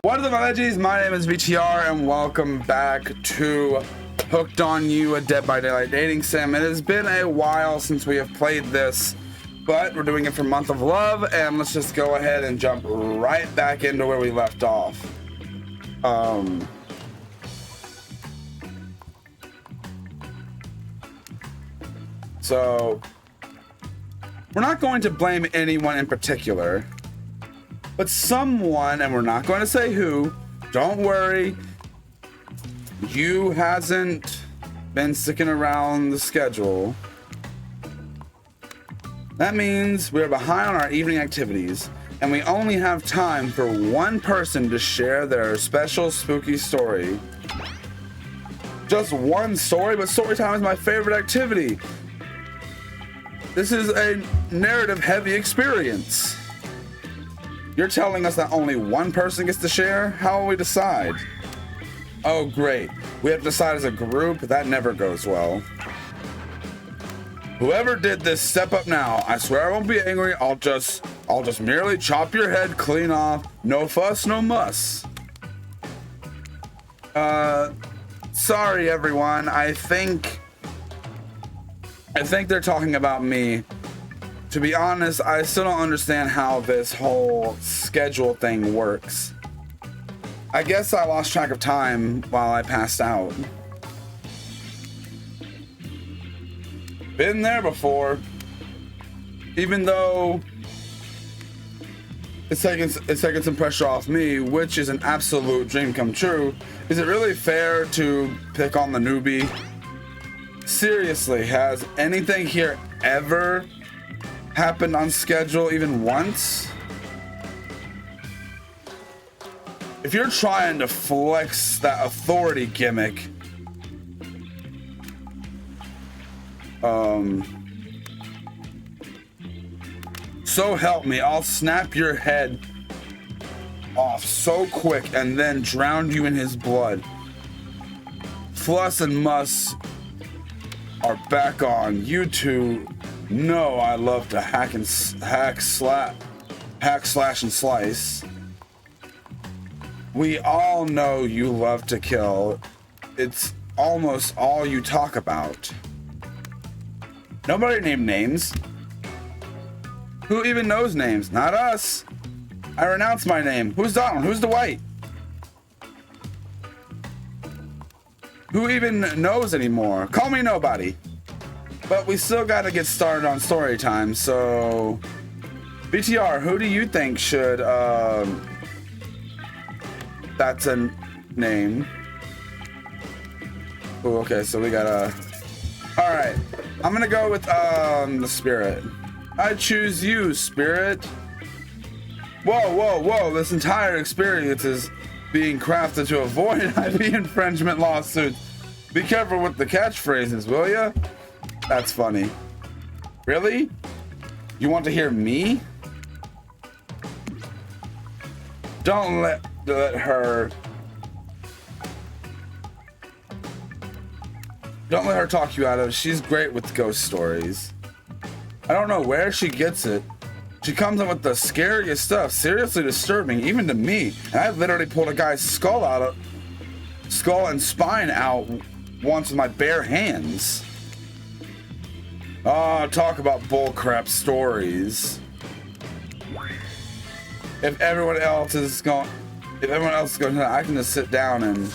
What is up, my veggies? My name is VTR, and welcome back to Hooked on You, a Dead by Daylight dating sim. It has been a while since we have played this, but we're doing it for Month of Love, and let's just go ahead and jump right back into where we left off. So we're not going to blame anyone in particular, but someone, and we're not going to say who, don't worry, you hasn't been sticking around the schedule. That means we're behind on our evening activities, and we only have time for one person to share their special spooky story. Just one story, but story time is my favorite activity. This is a narrative heavy experience. You're telling us that only one person gets to share? How will we decide? Oh, great. We have to decide as a group? That never goes well. Whoever did this, step up now. I swear I won't be angry. I'll just merely chop your head clean off. No fuss, no muss. Sorry, everyone. I think they're talking about me. To be honest, I still don't understand how this whole schedule thing works. I guess I lost track of time while I passed out. Been there before. Even though it's taking some pressure off me, which is an absolute dream come true. Is it really fair to pick on the newbie? Seriously, has anything here ever happened on schedule even once? If you're trying to flex that authority gimmick, so help me, I'll snap your head off so quick and then drown you in his blood. Fuss and muss are back on. You two know I love to hack, slash, and slice. We all know you love to kill. It's almost all you talk about. Nobody named names. Who even knows names? Not us. I renounce my name. Who's Donald? Who's Dwight? Who even knows anymore? Call me nobody. But we still gotta get started on story time, so BTR, who do you think should that's a name. Oh, okay, so we gotta, all right, I'm gonna go with the spirit. I choose you, spirit. Whoa, this entire experience is being crafted to avoid IP infringement lawsuits. Be careful with the catchphrases, will ya? That's funny. Really? You want to hear me? Don't let her talk you out of it. She's great with ghost stories. I don't know where she gets it. She comes up with the scariest stuff, seriously disturbing, even to me. And I literally pulled a guy's skull and spine out once with my bare hands. Oh, talk about bullcrap stories. If everyone else is going, I can just sit down and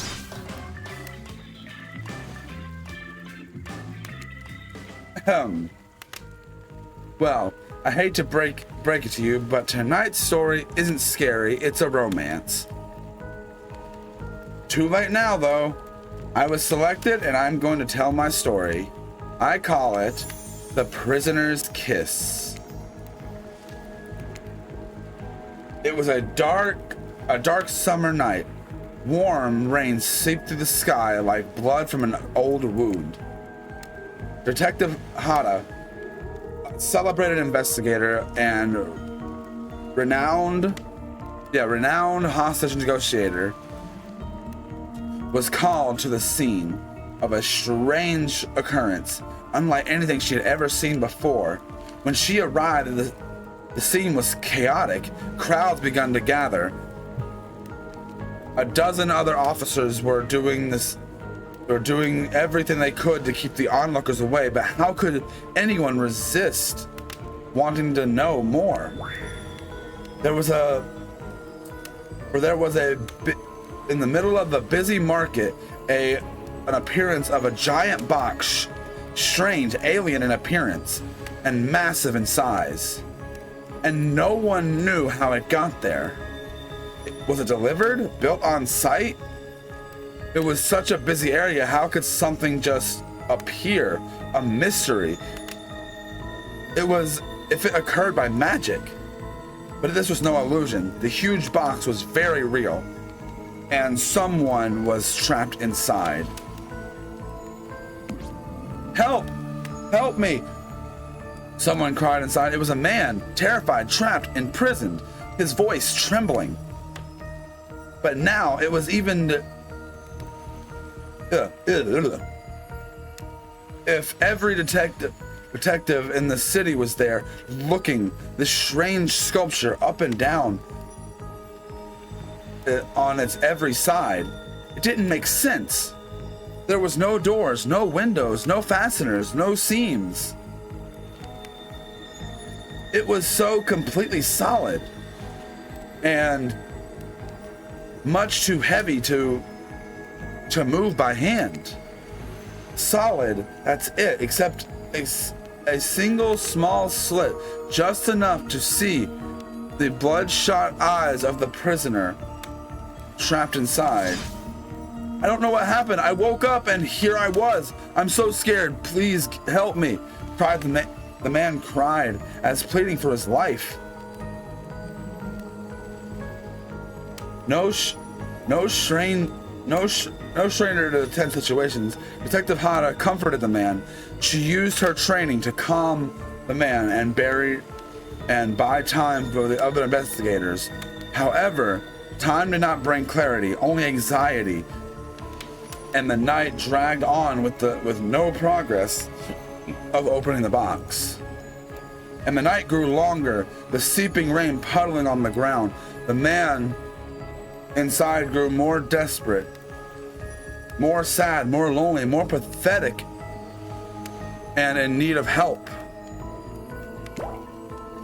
well, I hate to break it to you, but tonight's story isn't scary, it's a romance. Too late now, though. I was selected and I'm going to tell my story. I call it The Prisoner's Kiss. It was a dark summer night. Warm rain seeped through the sky like blood from an old wound. Detective Hada, a celebrated investigator and renowned hostage negotiator, was called to the scene of a strange occurrence, unlike anything she had ever seen before. When she arrived, the scene was chaotic. Crowds began to gather. A dozen other officers were doing everything they could to keep the onlookers away, but how could anyone resist wanting to know more? There was in the middle of the busy market, an appearance of a giant box, strange, alien in appearance, and massive in size. And no one knew how it got there. Was it delivered? Built on site? It was such a busy area, how could something just appear? A mystery. It was if it occurred by magic. But this was no illusion. The huge box was very real, and someone was trapped inside. Help! Help me! Someone cried inside. It was a man, terrified, trapped, imprisoned, his voice trembling. But now it was even... If every detective in the city was there, looking this strange sculpture up and down on its every side, it didn't make sense. There was no doors, no windows, no fasteners, no seams. It was so completely solid and much too heavy to move by hand. Solid, that's it, except a single small slit, just enough to see the bloodshot eyes of the prisoner trapped inside. I don't know what happened. I woke up and here I was. I'm so scared. Please help me, cried the man cried as pleading for his life. No stranger to tense situations. Detective Hada comforted the man. She used her training to calm the man and buy time for the other investigators. However, time did not bring clarity, only anxiety, and the night dragged on with no progress of opening the box. And the night grew longer, the seeping rain puddling on the ground. The man inside grew more desperate, more sad, more lonely, more pathetic, and in need of help.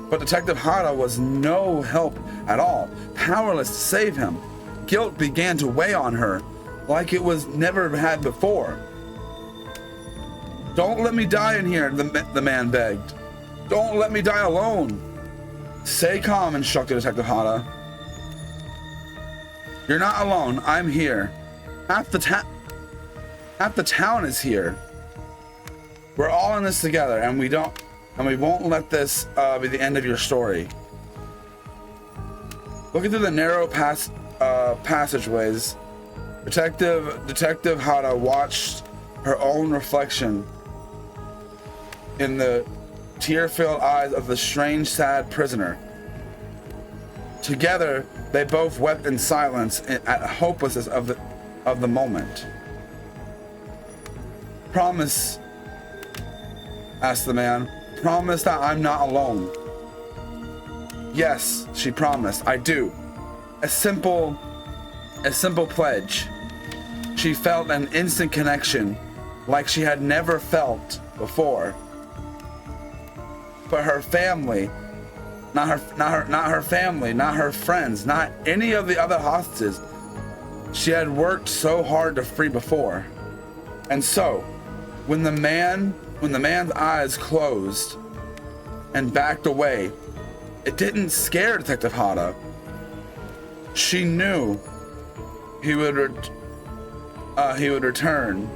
But Detective Hada was no help at all, powerless to save him. Guilt began to weigh on her like it was never had before. Don't let me die in here, the man begged. Don't let me die alone. Stay calm, instructed Detective Hada. You're not alone, I'm here. Half the town is here. We're all in this together, and we won't let this be the end of your story. Looking through the narrow passageways, Detective Hada watched her own reflection in the tear-filled eyes of the strange, sad prisoner. Together, they both wept in silence at hopelessness of the moment. Promise, asked the man. Promise that I'm not alone. Yes, she promised. I do. A simple pledge. She felt an instant connection like she had never felt before. But her family, not her family, not her friends, not any of the other hostages she had worked so hard to free before. And so, when the man's eyes closed and backed away, it didn't scare Detective Hada. She knew he would return,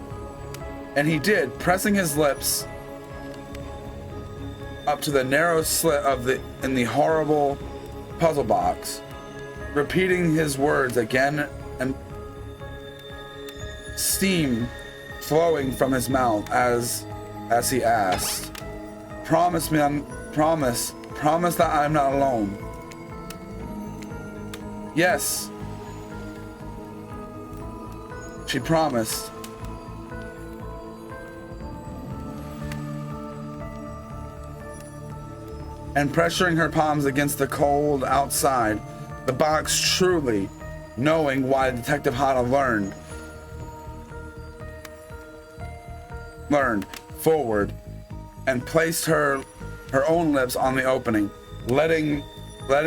and he did, pressing his lips up to the narrow slit in the horrible puzzle box, repeating his words again, and steam flowing from his mouth as he asked, promise that I'm not alone. Yes, she promised. And pressuring her palms against the cold outside, the box truly knowing why Detective Hata learned forward and placed her own lips on the opening, letting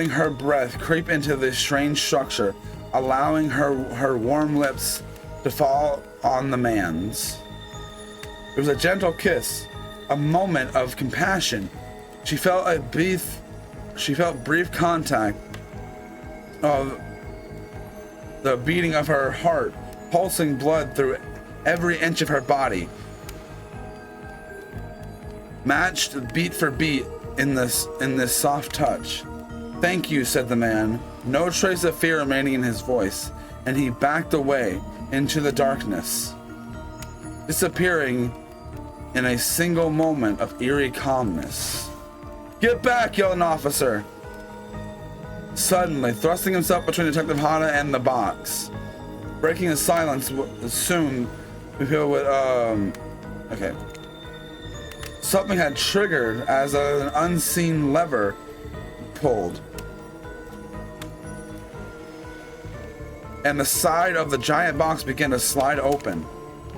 her breath creep into this strange structure, allowing her warm lips to fall on the man's. It was a gentle kiss, a moment of compassion. She felt brief contact of the beating of her heart, pulsing blood through every inch of her body, matched beat for beat in this soft touch. "Thank you," said the man, no trace of fear remaining in his voice, and he backed away into the darkness, disappearing in a single moment of eerie calmness. "Get back!" yelled an officer, suddenly thrusting himself between Detective Hata and the box. Breaking the silence soon, people would, okay. Something had triggered as an unseen lever pulled, and the side of the giant box began to slide open.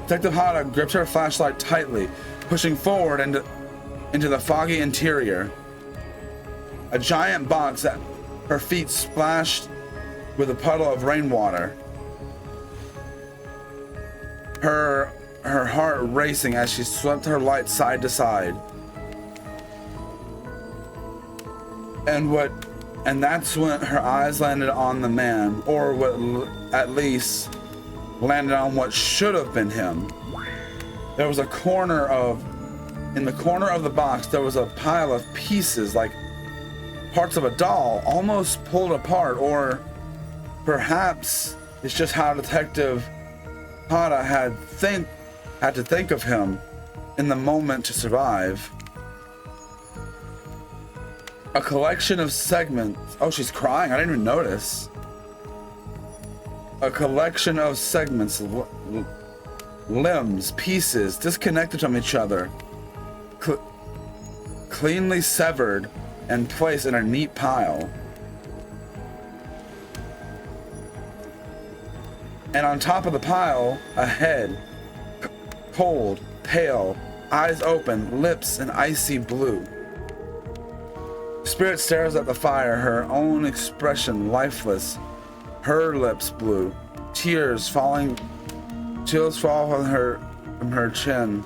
Detective Hata gripped her flashlight tightly, pushing forward into the foggy interior. A giant box that her feet splashed with a puddle of rainwater. Her heart racing as she swept her light side to side. And that's when her eyes landed on the man, or what at least landed on what should have been him. There was in the corner of the box, there was a pile of pieces, like parts of a doll, almost pulled apart, or perhaps it's just how Detective Hata had to think of him in the moment to survive. A collection of segments. Oh, she's crying. I didn't even notice. A collection of segments, limbs, pieces, disconnected from each other, cleanly severed and placed in a neat pile. And on top of the pile, a head, cold, pale, eyes open, lips an icy blue. Spirit stares at the fire, her own expression lifeless, her lips blue, chills fall from her chin.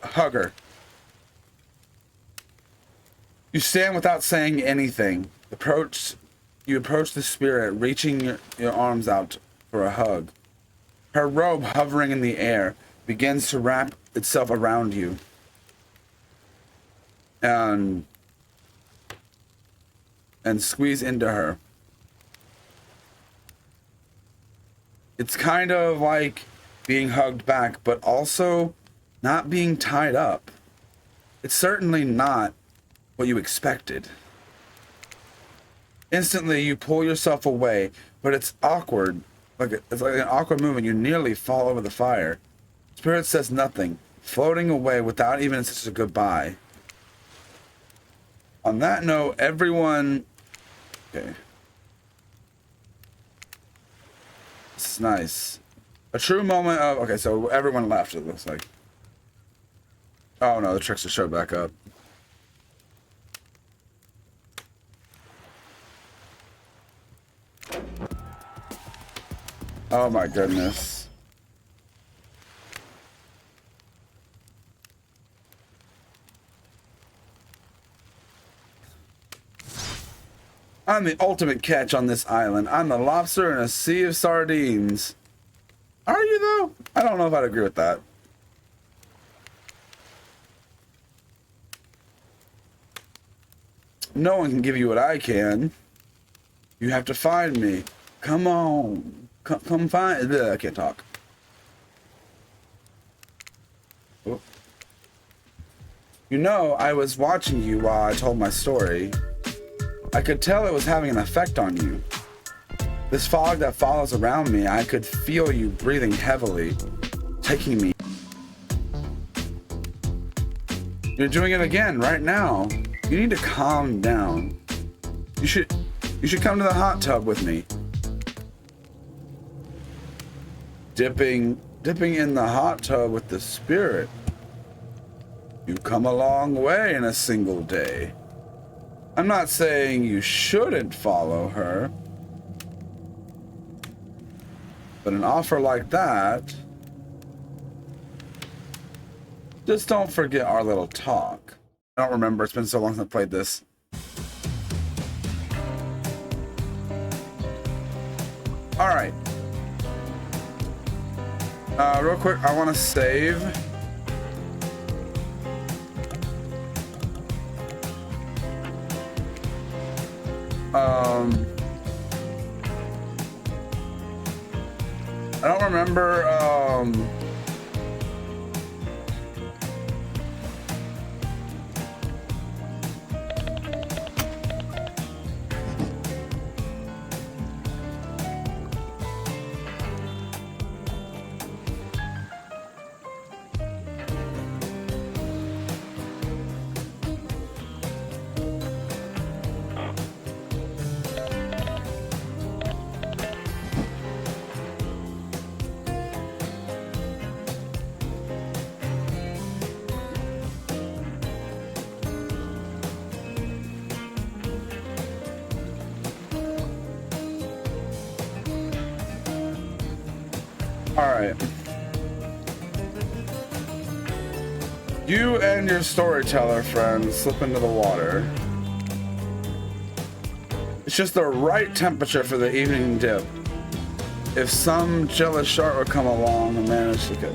Hugger. You stand without saying anything. You approach the spirit, reaching your arms out for a hug. Her robe, hovering in the air, begins to wrap itself around you. And squeeze into her. It's kind of like being hugged back, but also not being tied up. It's certainly not what you expected. Instantly, you pull yourself away, but it's awkward. It's like an awkward movement. You nearly fall over the fire. Spirit says nothing, floating away without even such a goodbye. On that note, everyone... Okay. This is nice. A true moment of... Okay, so everyone left, it looks like. Oh no, the trickster showed back up. Oh my goodness. I'm the ultimate catch on this island. I'm the lobster in a sea of sardines. Are you though? I don't know if I'd agree with that. No one can give you what I can. You have to find me. Come on. Come find... Ugh, I can't talk. Oh. You know, I was watching you while I told my story. I could tell it was having an effect on you. This fog that follows around me, I could feel you breathing heavily, taking me. You're doing it again right now. You need to calm down. You should come to the hot tub with me. Dipping in the hot tub with the spirit. You've come a long way in a single day. I'm not saying you shouldn't follow her, but an offer like that, just don't forget our little talk. I don't remember, it's been so long since I played this. All right. Real quick, I want to save. I don't remember, Alright. You and your storyteller friend slip into the water. It's just the right temperature for the evening dip. If some jealous shark would come along and manage to get...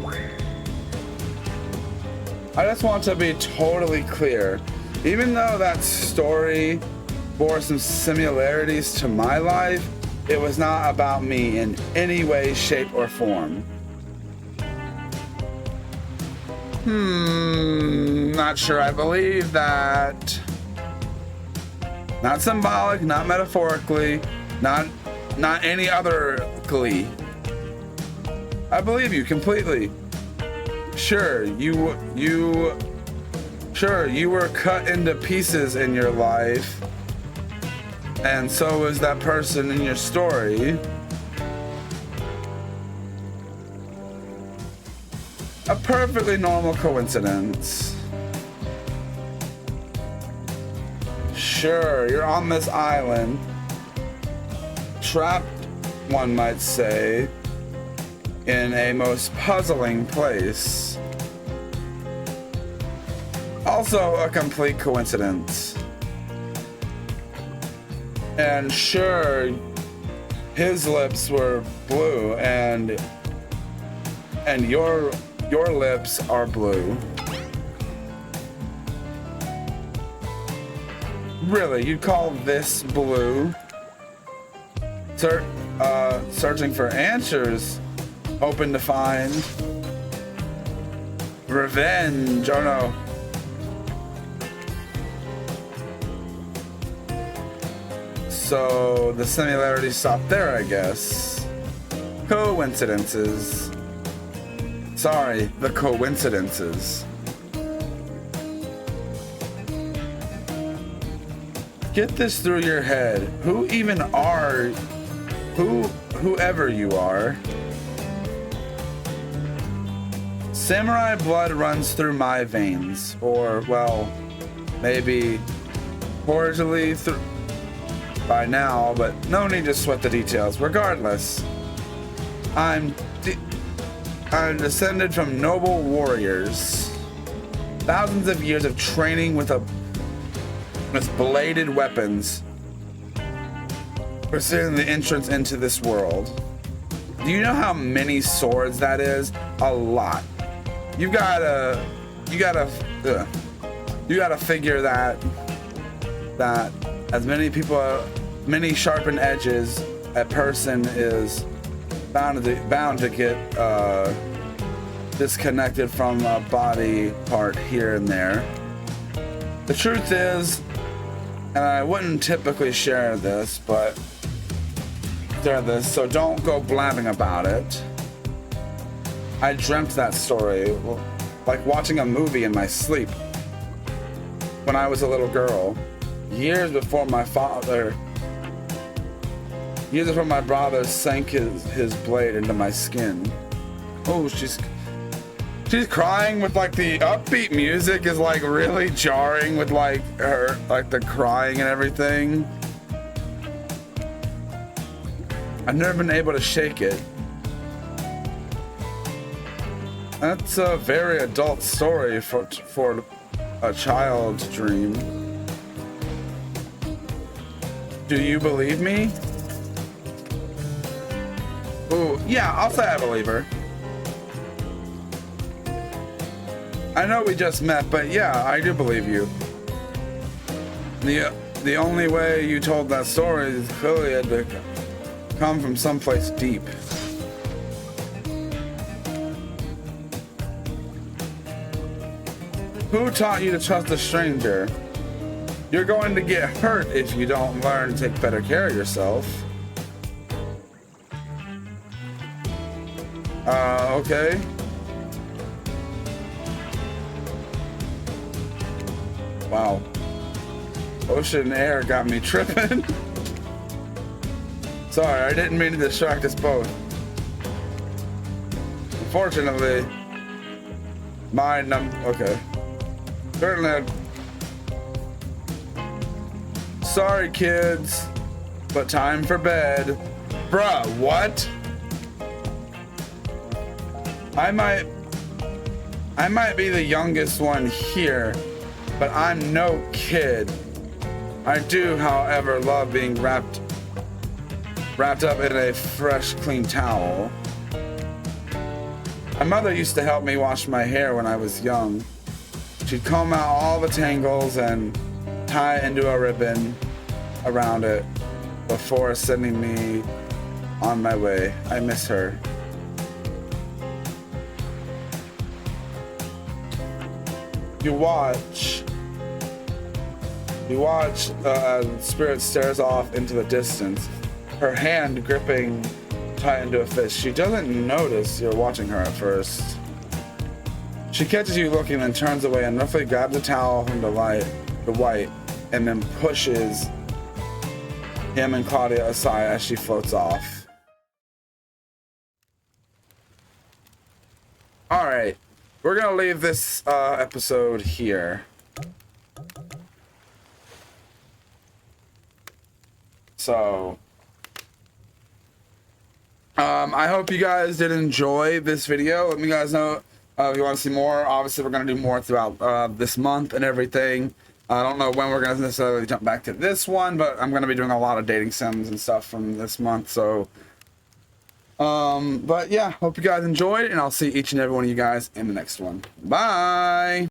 I just want to be totally clear. Even though that story bore some similarities to my life, it was not about me in any way, shape, or form. Not sure I believe that. Not symbolic, not metaphorically, not any other glee. I believe you completely. Sure, you were cut into pieces in your life. And so is that person in your story. A perfectly normal coincidence. Sure, you're on this island, trapped, one might say, in a most puzzling place. Also a complete coincidence. And sure, his lips were blue, and your lips are blue. Really, you'd call this blue? Searching for answers, hoping to find revenge. Oh no. So the similarities stop there, I guess. Coincidences. Sorry, the coincidences. Get this through your head. Whoever you are. Samurai blood runs through my veins. Or, well, maybe cordially through by now, but no need to sweat the details. Regardless, I'm descended from noble warriors. Thousands of years of training with bladed weapons, pursuing the entrance into this world. Do you know how many swords that is? A lot. You gotta figure that as many people, many sharpened edges, a person is bound to get disconnected from a body part here and there. The truth is, and I wouldn't typically share this, but after this, so don't go blabbing about it. I dreamt that story, like watching a movie in my sleep. When I was a little girl, years before my brother sank his blade into my skin. Oh, she's crying with like the upbeat music is like really jarring with like her, like the crying and everything. I've never been able to shake it. That's a very adult story for a child's dream. Do you believe me? Ooh, yeah, I'll say I believe her. I know we just met, but yeah, I do believe you. The only way you told that story is clearly had to come from someplace deep. Who taught you to trust a stranger? You're going to get hurt if you don't learn to take better care of yourself. Okay. Wow. Ocean air got me tripping. Sorry, I didn't mean to distract us both. Unfortunately, okay. Certainly. Sorry, kids, but time for bed. Bruh, what? I might be the youngest one here, but I'm no kid. I do, however, love being wrapped up in a fresh, clean towel. My mother used to help me wash my hair when I was young. She'd comb out all the tangles and tie it into a ribbon around it before sending me on my way. I miss her. You watch Spirit stares off into the distance, her hand gripping tight into a fist. She doesn't notice you're watching her at first. She catches you looking, then turns away and roughly grabs a towel from the white, and then pushes him and Claudia aside as she floats off. Alright, we're gonna leave this episode here. So, I hope you guys did enjoy this video. Let me guys know if you want to see more. Obviously, we're going to do more throughout this month and everything. I don't know when we're going to necessarily jump back to this one, but I'm going to be doing a lot of dating sims and stuff from this month. So, but yeah, hope you guys enjoyed, and I'll see each and every one of you guys in the next one. Bye!